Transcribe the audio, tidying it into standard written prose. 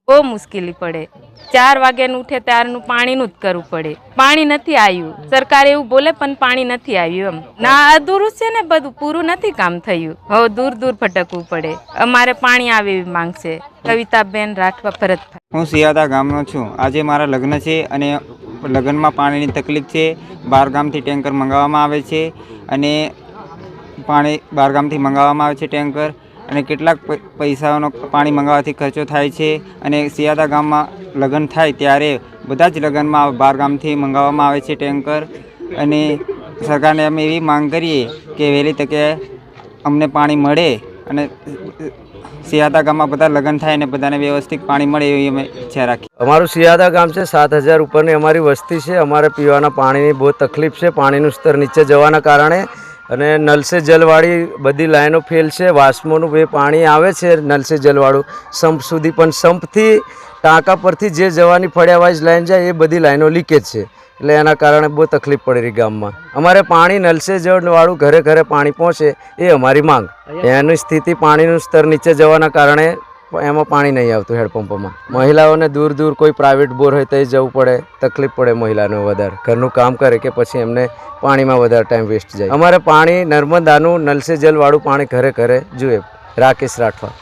બહુ મુશ્કેલી પડે। 4 વાગ્યાનું ઉઠે ત્યારનું પાણીનું જ કરવું પડે। પાણી નથી આવ્યું, સરકાર એવું બોલે પણ પાણી નથી આવ્યું। એમ ના અધૂરું છે ને, બધું પૂરું નથી કામ થયું। હવે દૂર દૂર ભટકવું પડે। અમારે પાણી આવે એવી માંગ છે। કવિતાબેન રાઠવા ભરતભાઈ। હું સિયાદા ગામનો છું। આજે મારા લગ્ન છે અને લગ્નમાં પાણીની તકલીફ છે। બહાર ગામથી ટેન્કર મંગાવવામાં આવે છે અને પાણી બહાર ગામથી મંગાવવામાં આવે છે ટેન્કર, અને કેટલાક પૈસાનો પાણી મંગાવવાથી ખર્ચો થાય છે। અને સિયાદા ગામમાં લગ્ન થાય ત્યારે બધા જ લગ્નમાં બહાર ગામથી મંગાવવામાં આવે છે ટેન્કર। અને સરકારને અમે એવી માંગ કરીએ કે વહેલી તકે અમને પાણી મળે અને સિયાદા ગામમાં બધા લગ્ન થાય અને બધાને વ્યવસ્થિત પાણી મળે એવી અમે ઈચ્છા રાખીએ। અમારું સિયાદા ગામ છે, 7000 ઉપરની અમારી વસ્તી છે। અમારે પીવાના પાણીની બહુ તકલીફ છે, પાણીનું સ્તર નીચે જવાના કારણે। અને નલ સે જલવાળી બધી લાઈનો ફેલ છે। વાસ્મોનું બે પાણી આવે છે નલ સે જલવાળું સંપ સુધી, પણ સંપથી ટાંકા પરથી જે જવાની ફળિયા વાઇઝ લાઈન જાય એ બધી લાઈનો લીકેજ છે, એટલે એના કારણે બહુ તકલીફ પડી રહી ગામમાં। અમારે પાણી નલ સે જલવાળું ઘરે ઘરે પાણી પહોંચે એ અમારી માંગ। એની સ્થિતિ પાણીનું સ્તર નીચે જવાના કારણે એમાં પાણી નહીં આવતું હેડપંપોમાં। મહિલાઓને દૂર દૂર કોઈ પ્રાઇવેટ બોર હોય તો જવું પડે, તકલીફ પડે મહિલાને વધારે, ઘરનું કામ કરે કે પછી એમને પાણીમાં વધારે ટાઈમ વેસ્ટ જાય। અમારે પાણી નર્મદાનું નલ સે જલવાળું પાણી ઘરે ઘરે જોઈએ। રાકેશ રાઠવા।